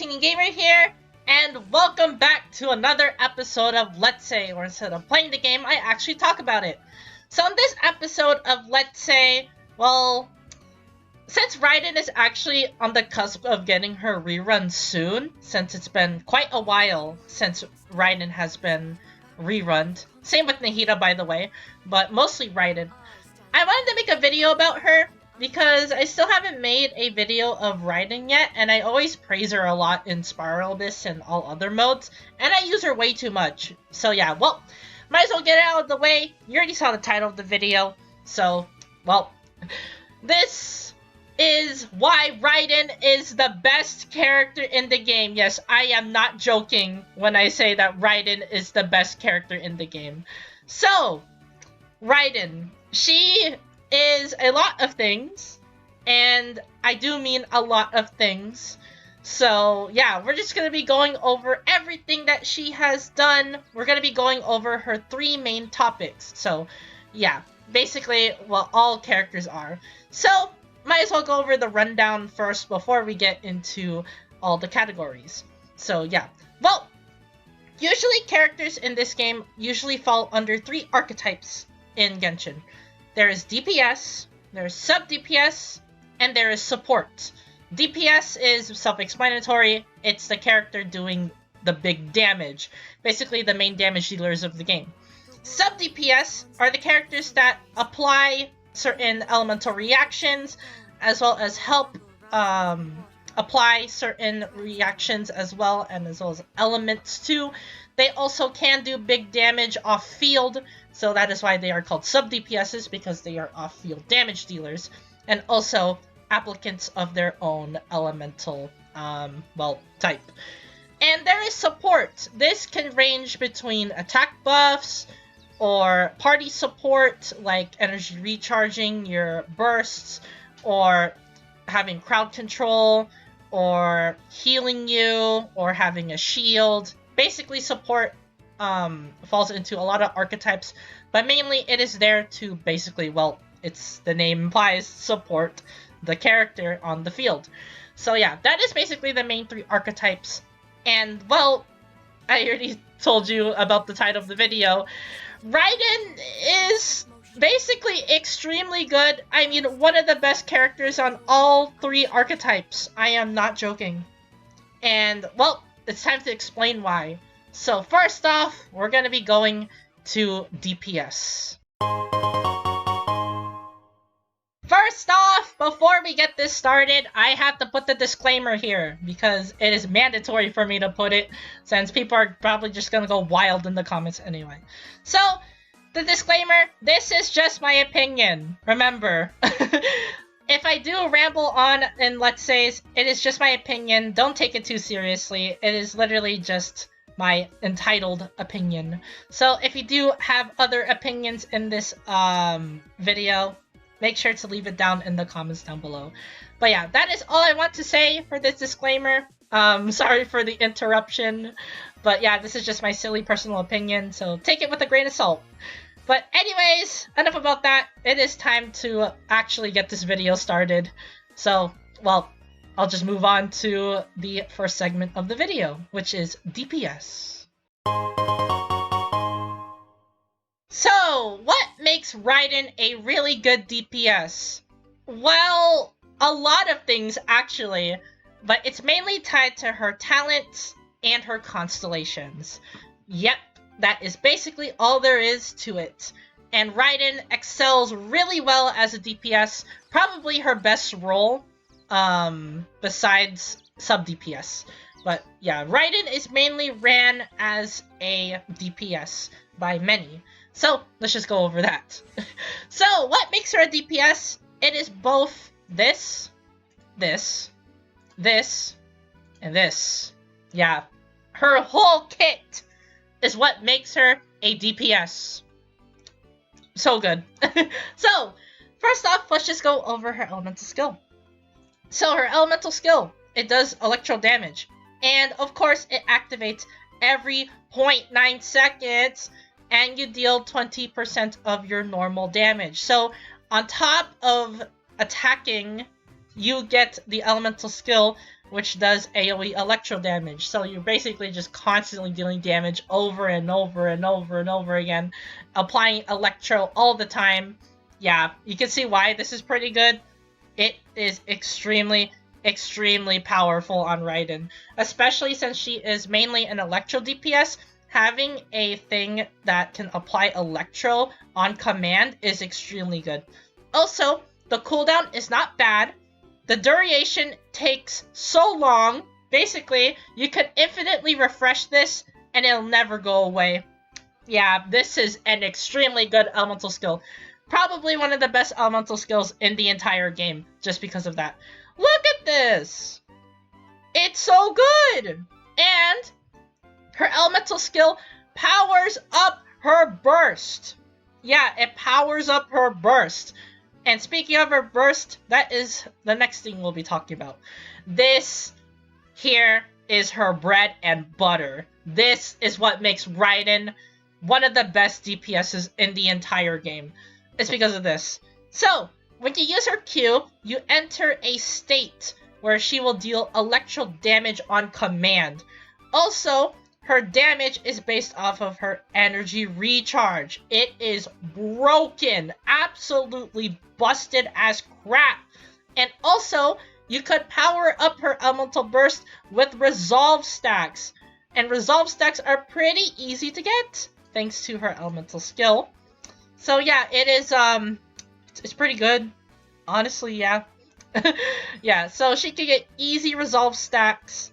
Teeny Gamer here, and welcome back to another episode of Let's Say, where instead of playing the game, I actually talk about it. So in this episode of Let's Say, well, since Raiden is actually on the cusp of getting her rerun soon, since it's been quite a while since Raiden has been rerun. Same with Nahida, by the way, but mostly Raiden. I wanted to make a video about her because I still haven't made a video of Raiden yet, and I always praise her a lot in Spiral Abyss and all other modes, and I use her way too much. So yeah, well, might as well get it out of the way. You already saw the title of the video, so, well, this is why Raiden is the best character in the game. Yes, I am not joking when I say that Raiden is the best character in the game. So, Raiden, she is a lot of things, and I do mean a lot of things. So yeah, we're just gonna be going over everything that she has done. We're gonna be going over her three main topics. So yeah, basically what all characters are. So might as well go over the rundown first before we get into all the categories. So yeah, well, usually characters in this game usually fall under three archetypes in Genshin. There is DPS, there is sub-DPS, and there is support. DPS is self-explanatory. It's the character doing the big damage. Basically, the main damage dealers of the game. Sub-DPS are the characters that apply certain elemental reactions, as well as help apply certain reactions as well as elements too. They also can do big damage off-field, so that is why they are called sub-DPSs, because they are off-field damage dealers, and also applicants of their own elemental, type. And there is support. This can range between attack buffs, or party support, like energy recharging your bursts, or having crowd control, or healing you, or having a shield. Basically, support falls into a lot of archetypes, but mainly it is there to basically, well, it's the name implies, support the character on the field. So yeah, that is basically the main three archetypes. And well, I already told you about the title of the video. Raiden is basically extremely good. I mean, one of the best characters on all three archetypes. I am not joking. And well, it's time to explain why. So first off, we're going to be going to DPS. First off, before we get this started, I have to put the disclaimer here, because it is mandatory for me to put it, since people are probably just going to go wild in the comments anyway. So, the disclaimer, this is just my opinion. Remember, if I do ramble on in Let's Says, it is just my opinion. Don't take it too seriously. It is literally just my entitled opinion. So if you do have other opinions in this video, make sure to leave it down in the comments down below. But yeah, that is all I want to say for this disclaimer. Sorry for the interruption. But yeah, this is just my silly personal opinion, so take it with a grain of salt. But anyways, enough about that. It is time to actually get this video started. So, well, I'll just move on to the first segment of the video, which is DPS. So, what makes Raiden a really good DPS? Well, a lot of things actually, but it's mainly tied to her talents and her constellations. Yep, that is basically all there is to it. And Raiden excels really well as a DPS, probably her best role, besides sub-DPS. But yeah, Raiden is mainly ran as a DPS by many. So, let's just go over that. So, what makes her a DPS? It is both this, and this. Yeah, her whole kit is what makes her a DPS. So good. So, first off, let's just go over her elemental skill. So, her elemental skill, it does electro damage. And, of course, it activates every 0.9 seconds, and you deal 20% of your normal damage. So, on top of attacking, you get the elemental skill which does AoE electro damage. So you're basically just constantly dealing damage over and over and over and over again, applying electro all the time. Yeah, you can see why this is pretty good. It is extremely, extremely powerful on Raiden, especially since she is mainly an electro DPS. Having a thing that can apply electro on command is extremely good. Also, the cooldown is not bad. The duration takes so long. Basically, you can infinitely refresh this and it'll never go away. Yeah, this is an extremely good elemental skill. Probably one of the best elemental skills in the entire game, just because of that. Look at this! It's so good! And her elemental skill powers up her burst. Yeah, it powers up her burst. And speaking of her burst, that is the next thing we'll be talking about. This here is her bread and butter. This is what makes Raiden one of the best DPSs in the entire game. It's because of this. So, when you use her Q, you enter a state where she will deal electro damage on command. Also, her damage is based off of her energy recharge. It is broken. Absolutely busted as crap. And also, you could power up her elemental burst with resolve stacks. And resolve stacks are pretty easy to get, thanks to her elemental skill. So yeah, it is, it's pretty good. Honestly, yeah. Yeah, so she could get easy resolve stacks.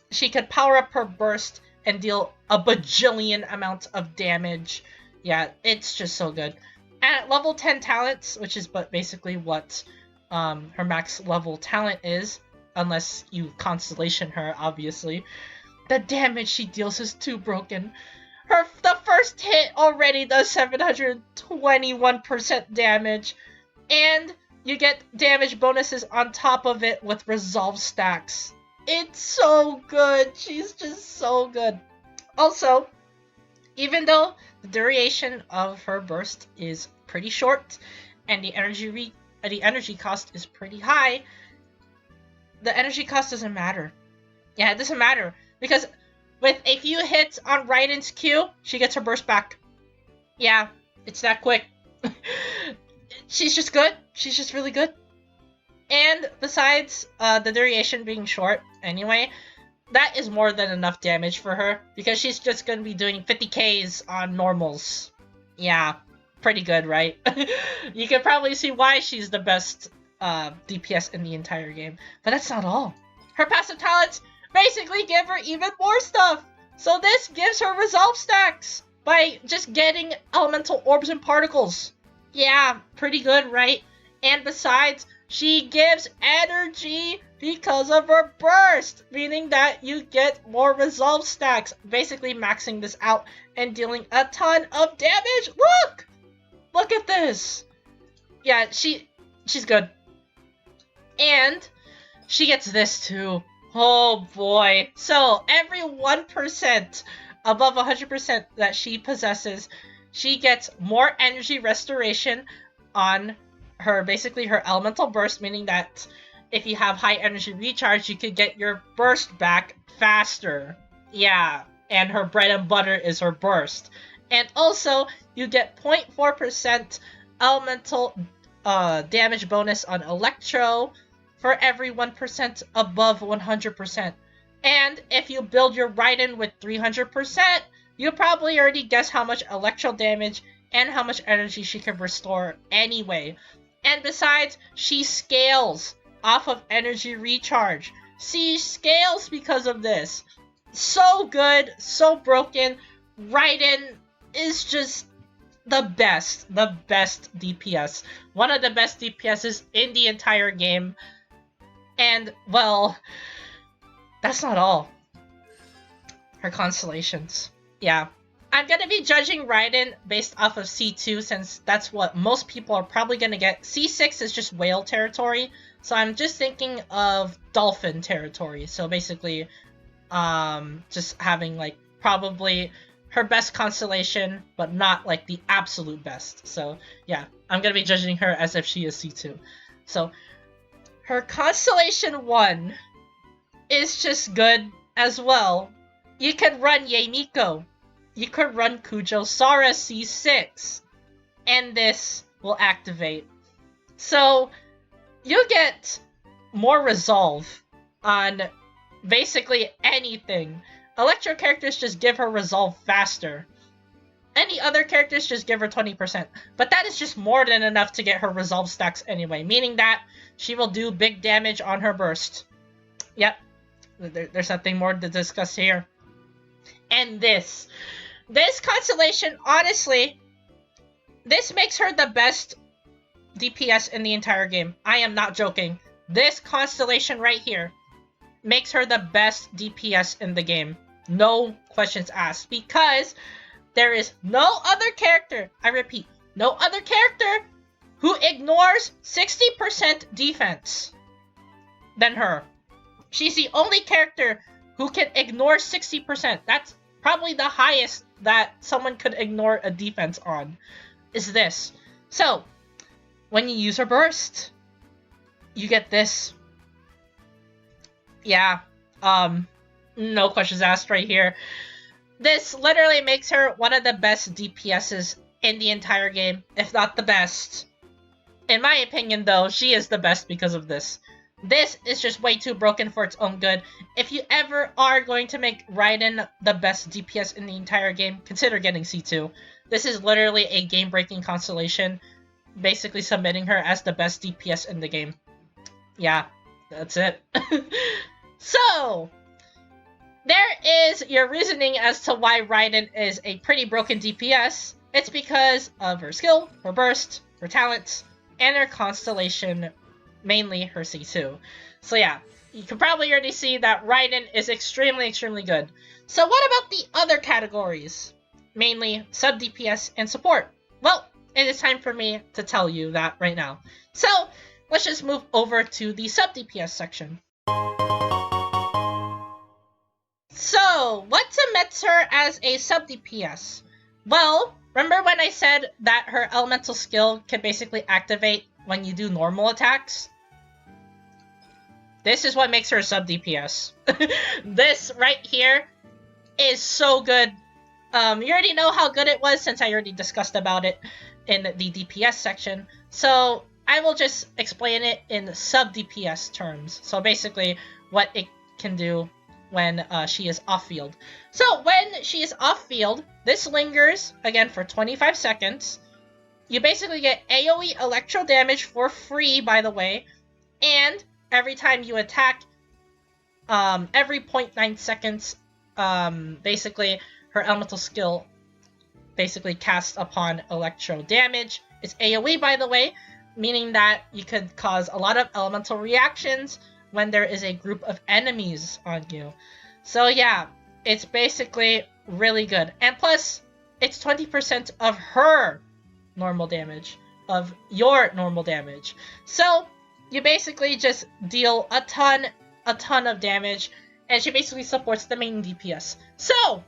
She could power up her burst and deal a bajillion amount of damage. Yeah, it's just so good. And at level 10 talents, which is basically what her max level talent is, unless you Constellation her, obviously, the damage she deals is too broken. The first hit already does 721% damage, and you get damage bonuses on top of it with resolve stacks. It's so good. She's just so good. Also, even though the duration of her burst is pretty short and the energy cost is pretty high, the energy cost doesn't matter. Yeah, it doesn't matter because with a few hits on Raiden's Q, she gets her burst back. Yeah, it's that quick. She's just good. She's just really good. And besides the duration being short anyway, that is more than enough damage for her because she's just going to be doing 50Ks on normals. Yeah, pretty good, right? You can probably see why she's the best DPS in the entire game. But that's not all. Her passive talents basically give her even more stuff. So this gives her resolve stacks by just getting elemental orbs and particles. Yeah, pretty good, right? And besides, she gives energy because of her burst, meaning that you get more resolve stacks, basically maxing this out and dealing a ton of damage. Look at this. Yeah, she's good. And she gets this too. Oh boy. So every 1% above 100% that she possesses, she gets more energy restoration on her, basically her elemental burst, meaning that if you have high energy recharge, you could get your burst back faster. Yeah, and her bread and butter is her burst. And also, you get 0.4% elemental damage bonus on Electro for every 1% above 100%. And if you build your Raiden with 300%, you'll probably already guess how much Electro damage and how much energy she can restore anyway. And besides, she scales off of energy recharge. She scales because of this. So good, so broken. Raiden is just the best DPS. One of the best DPSs in the entire game. And, well, that's not all. Her constellations. Yeah. I'm gonna be judging Raiden based off of C2 since that's what most people are probably gonna get. C6 is just whale territory, so I'm just thinking of dolphin territory. So basically, just having like probably her best constellation, but not like the absolute best. So yeah, I'm gonna be judging her as if she is C2. So her constellation 1 is just good as well. You could run Yeimiko. You could run Kujo Sara C6. And this will activate. So, you get more resolve on basically anything. Electro characters just give her resolve faster. Any other characters just give her 20%. But that is just more than enough to get her resolve stacks anyway. Meaning that she will do big damage on her burst. Yep. There's nothing more to discuss here. And this constellation, honestly, this makes her the best DPS in the entire game. I am not joking. This constellation right here makes her the best DPS in the game. No questions asked. Because there is no other character, I repeat, no other character who ignores 60% defense than her. She's the only character who can ignore 60%. That's probably the highest that someone could ignore a defense on, is this. So, when you use her burst, you get this. Yeah, no questions asked right here. This literally makes her one of the best DPSs in the entire game, if not the best. In my opinion, though, she is the best because of this. This is just way too broken for its own good. If you ever are going to make Raiden the best DPS in the entire game, consider getting C2. This is literally a game-breaking constellation, basically submitting her as the best DPS in the game. Yeah, that's it. So, there is your reasoning as to why Raiden is a pretty broken DPS. It's because of her skill, her burst, her talents, and her constellation, mainly her C2. So yeah, you can probably already see that Raiden is extremely, extremely good. So what about the other categories? Mainly sub-DPS and support. Well, it is time for me to tell you that right now. So, let's just move over to the sub-DPS section. So, what submits her as a sub-DPS? Well, remember when I said that her elemental skill can basically activate when you do normal attacks? This is what makes her a sub-DPS. This right here is so good. You already know how good it was since I already discussed about it in the DPS section. So, I will just explain it in sub-DPS terms. So basically, what it can do when she is off-field. So, when she is off-field, this lingers, again, for 25 seconds. You basically get AoE electro damage for free, by the way. And every time you attack, every 0.9 seconds, basically, her elemental skill basically casts upon electro damage. It's AoE, by the way, meaning that you could cause a lot of elemental reactions when there is a group of enemies on you. So yeah, it's basically really good. And plus, it's 20% of her normal damage, of your normal damage. So, you basically just deal a ton of damage, and she basically supports the main DPS. So,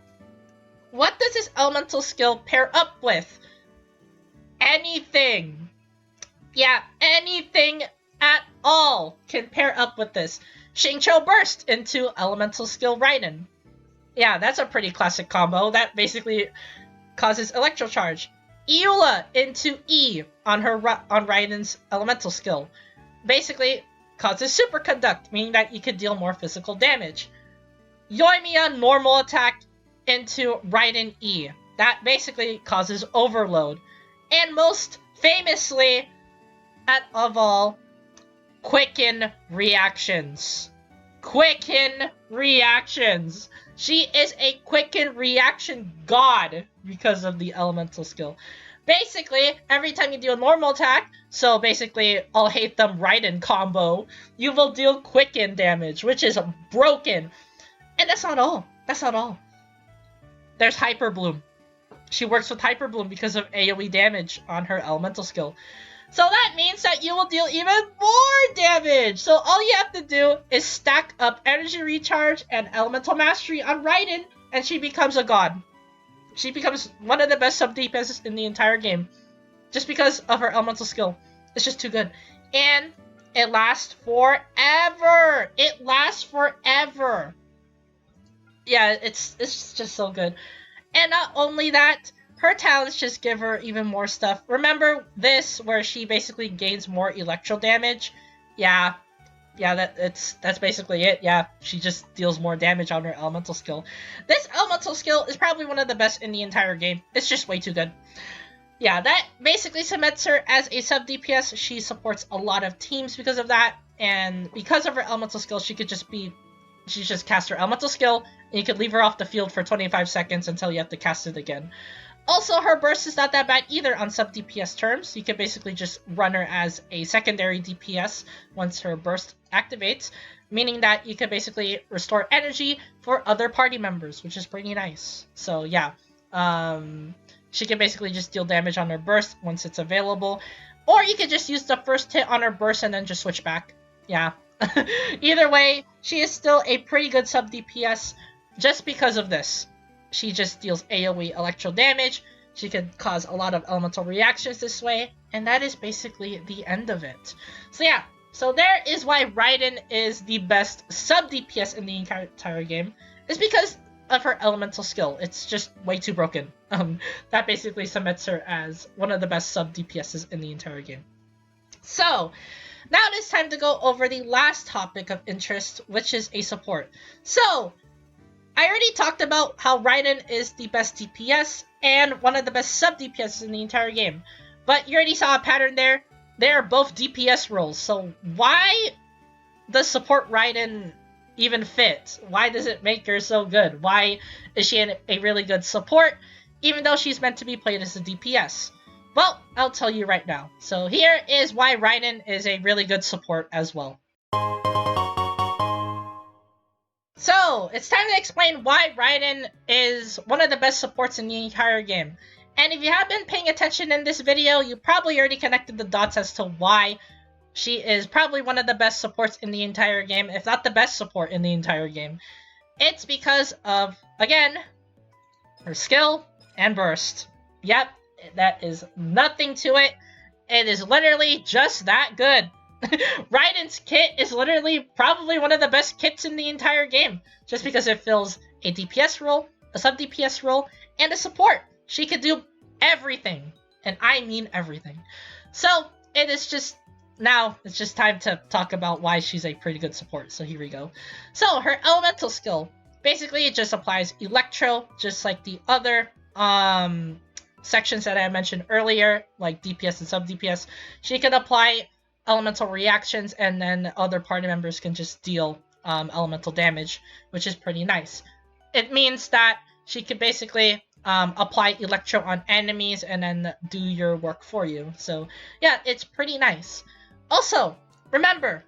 what does this elemental skill pair up with? Anything. Yeah, anything at all can pair up with this. Xingqiu Burst into elemental skill Raiden. Yeah, that's a pretty classic combo. That basically causes electro charge. Iula into E on Raiden's elemental skill. Basically causes superconduct, meaning that you could deal more physical damage. Yoimiya normal attack into Raiden E. That basically causes overload. And most famously, of all, quicken reactions. Quicken reactions. She is a quicken reaction god because of the elemental skill. Basically, every time you do a normal attack, so basically, I'll hate them Raiden combo, you will deal quicken damage, which is broken. And that's not all. That's not all. There's Hyper Bloom. She works with Hyper Bloom because of AoE damage on her elemental skill. So that means that you will deal even more damage. So all you have to do is stack up Energy Recharge and Elemental Mastery on Raiden, and she becomes a god. She becomes one of the best sub-DPSs in the entire game. Just because of her elemental skill. It's just too good. And It lasts forever. It lasts forever. Yeah, it's just so good. And not only that, her talents just give her even more stuff. Remember this, where she basically gains more electro damage? Yeah, that's basically it. Yeah, she just deals more damage on her elemental skill. This elemental skill is probably one of the best in the entire game. It's just way too good. Yeah, that basically cements her as a sub DPS. She supports a lot of teams because of that, and because of her elemental skill, she just cast her elemental skill, and you could leave her off the field for 25 seconds until you have to cast it again. Also, her burst is not that bad either on sub DPS terms. You could basically just run her as a secondary DPS once her burst activates, meaning that you could basically restore energy for other party members, which is pretty nice. So yeah, she can basically just deal damage on her burst once it's available, or you could just use the first hit on her burst and then just switch back. Yeah. Either way, she is still a pretty good sub DPS just because of this. She just deals AoE electro damage. She could cause a lot of elemental reactions this way, and that is basically the end of it. So yeah, so there is why Raiden is the best sub DPS in the entire game. It's because of her elemental skill. It's just way too broken. That basically cements her as one of the best sub DPSs in the entire game. So now it is time to go over the last topic of interest, which is a support. So I already talked about how Raiden is the best DPS and one of the best sub DPS in the entire game. But you already saw a pattern there. They are both DPS roles. So why does support Raiden even fit? Why does it make her so good? Why is she a really good support, even though she's meant to be played as a DPS? Well, I'll tell you right now. So here is why Raiden is a really good support as well. So, it's time to explain why Raiden is one of the best supports in the entire game. And if you have been paying attention in this video, you probably already connected the dots as to why she is probably one of the best supports in the entire game, if not the best support in the entire game. It's because of, again, her skill and burst. Yep, that is nothing to it. It is literally just that good. Raiden's kit is literally probably one of the best kits in the entire game, just because it fills a DPS role, a sub DPS role, and a support. She could do everything, and I mean everything. So it's just time to talk about why she's a pretty good support. So here we go. So her elemental skill, basically it just applies electro, just like the other sections that I mentioned earlier, like DPS and sub DPS. She can apply elemental reactions, and then other party members can just deal elemental damage, which is pretty nice. It means that she can basically apply electro on enemies and then do your work for you. So yeah, it's pretty nice. Also, remember,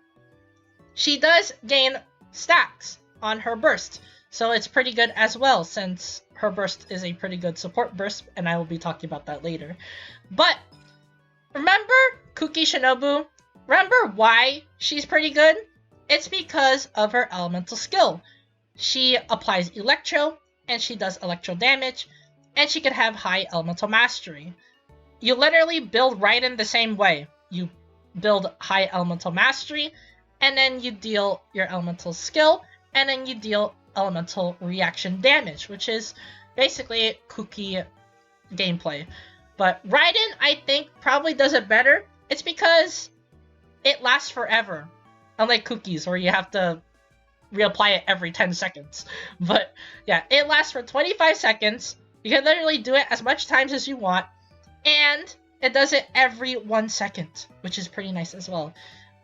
she does gain stacks on her burst, so it's pretty good as well, since her burst is a pretty good support burst, and I will be talking about that later. But remember Kuki Shinobu? Remember why she's pretty good? It's because of her elemental skill. She applies electro, and she does electro damage, and she can have high elemental mastery. You literally build Raiden the same way. You build high elemental mastery, and then you deal your elemental skill, and then you deal elemental reaction damage, which is basically Kuki gameplay. But Raiden, I think, probably does it better. It's because it lasts forever, unlike Kuki's, where you have to reapply it every 10 seconds. But yeah, it lasts for 25 seconds. You can literally do it as much times as you want, and it does it every 1 second, which is pretty nice as well.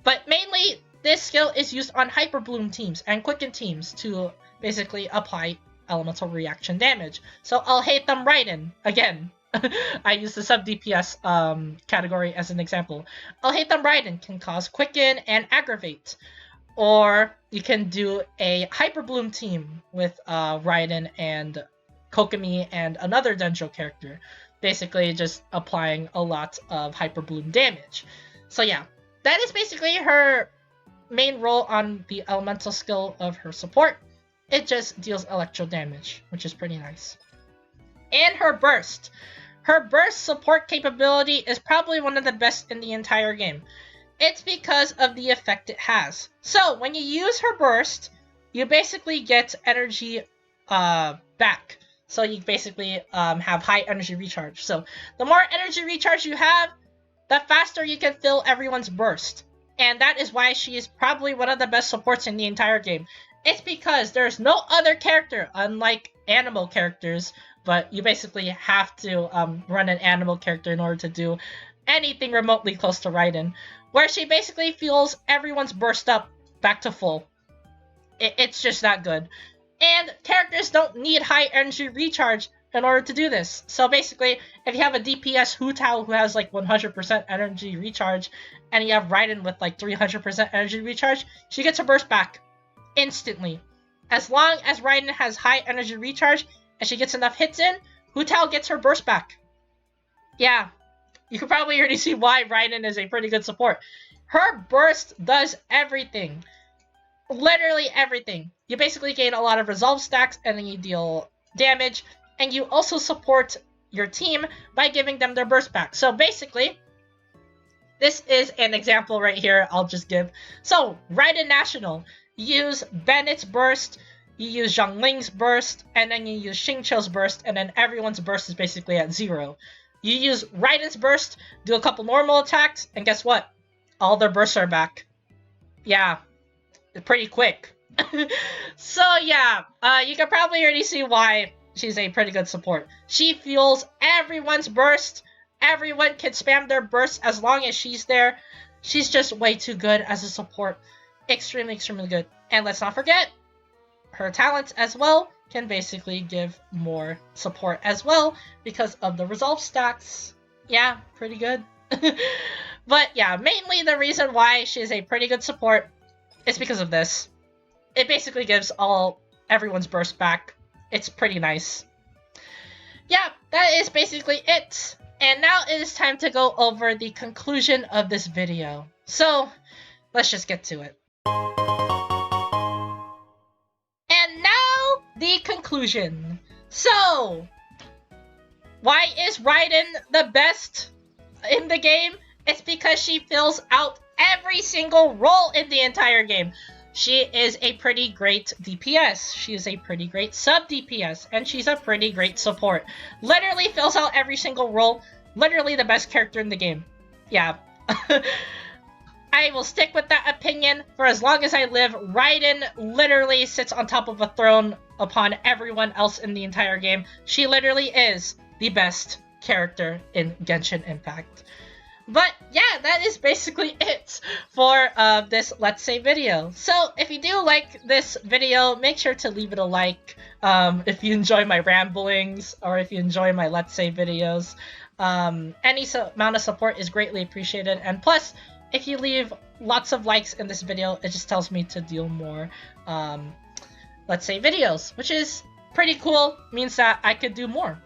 But mainly, this skill is used on Hyper Bloom teams and Quicken teams to basically apply elemental reaction damage. So I'll hate them Raiden again. I use the sub DPS category as an example. I'll hate them Raiden can cause Quicken and Aggravate. Or you can do a Hyper Bloom team with Raiden and Kokomi and another Denjo character, basically just applying a lot of Hyper Bloom damage. So yeah, that is basically her main role on the elemental skill of her support. It just deals electro damage, which is pretty nice. And her burst. Her burst support capability is probably one of the best in the entire game. It's because of the effect it has. So when you use her burst, you basically get energy back. So you basically have high energy recharge. So the more energy recharge you have, the faster you can fill everyone's burst. And that is why she is probably one of the best supports in the entire game. It's because there's no other character, unlike animal characters, but you basically have to run an animal character in order to do anything remotely close to Raiden, where she basically fuels everyone's burst up back to full. It's just that good. And characters don't need high energy recharge in order to do this. So basically, if you have a DPS Hu Tao who has like 100% energy recharge, and you have Raiden with like 300% energy recharge, she gets her burst back instantly. As long as Raiden has high energy recharge and she gets enough hits in, Hu Tao gets her burst back. Yeah, you can probably already see why Raiden is a pretty good support. Her burst does everything. Literally everything. You basically gain a lot of resolve stacks and then you deal damage, and you also support your team by giving them their burst back. So basically, this is an example right here I'll just give. So, Raiden National, you use Bennett's burst, you use Zhongling's burst, and then you use Xingqiu's burst, and then everyone's burst is basically at 0. You use Raiden's burst, do a couple normal attacks, and guess what? All their bursts are back. Yeah, pretty quick. So yeah, you can probably already see why she's a pretty good support. She fuels everyone's burst. Everyone can spam their burst as long as she's there. She's just way too good as a support. Extremely, extremely good. And let's not forget, her talents as well can basically give more support as well because of the resolve stacks. Yeah, pretty good. But yeah, mainly the reason why she's a pretty good support is because of this. It basically gives everyone's burst back. It's pretty nice. Yeah, that is basically it. And now it is time to go over the conclusion of this video. So, let's just get to it. And now, the conclusion. So, why is Raiden the best in the game? It's because she fills out every single role in the entire game. She is a pretty great DPS. She is a pretty great sub-DPS. And she's a pretty great support. Literally fills out every single role. Literally the best character in the game. Yeah. I will stick with that opinion for as long as I live. Raiden literally sits on top of a throne upon everyone else in the entire game. She literally is the best character in Genshin Impact. But yeah, that is basically it for this Let's Say video. So if you do like this video, make sure to leave it a like. If you enjoy my ramblings or if you enjoy my Let's Say videos, any amount of support is greatly appreciated. And plus, if you leave lots of likes in this video, it just tells me to do more Let's Say videos, which is pretty cool. Means that I could do more.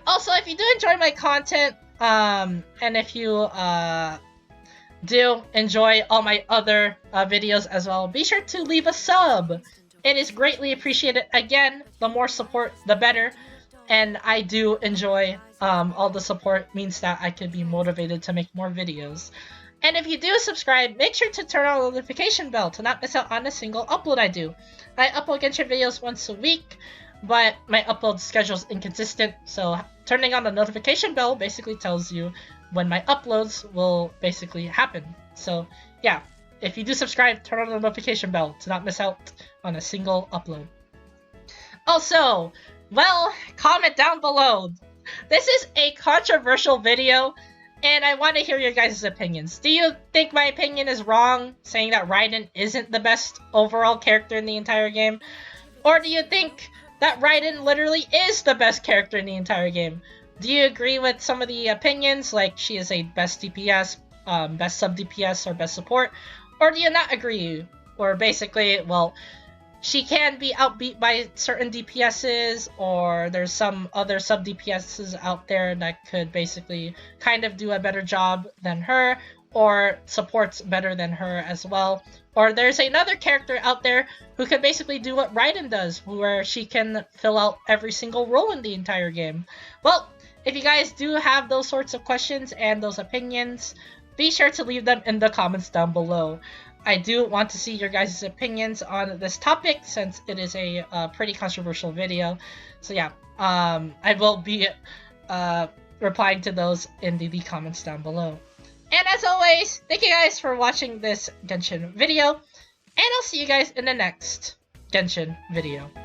Also, if you do enjoy my content, and if you do enjoy all my other videos as well, be sure to leave a sub. It is greatly appreciated. Again, the more support, the better. And I do enjoy all the support. Means that I could be motivated to make more videos. And if you do subscribe, make sure to turn on the notification bell to not miss out on a single upload I do. I upload Genshin videos once a week, but my upload schedule is inconsistent, so turning on the notification bell basically tells you when my uploads will basically happen. So yeah, if you do subscribe, turn on the notification bell to not miss out on a single upload. Also, well, comment down below. This is a controversial video, and I want to hear your guys' opinions. Do you think my opinion is wrong, saying that Raiden isn't the best overall character in the entire game? Or do you think that Raiden literally is the best character in the entire game? Do you agree with some of the opinions, like she is a best DPS, best sub-DPS, or best support? Or do you not agree? Or basically, well, she can be outbeat by certain DPSs, or there's some other sub-DPSs out there that could basically kind of do a better job than her, or supports better than her as well. Or there's another character out there who could basically do what Raiden does, where she can fill out every single role in the entire game. Well, if you guys do have those sorts of questions and those opinions, be sure to leave them in the comments down below. I do want to see your guys' opinions on this topic since it is a pretty controversial video. So yeah, I will be replying to those in the comments down below. And as always, thank you guys for watching this Genshin video, and I'll see you guys in the next Genshin video.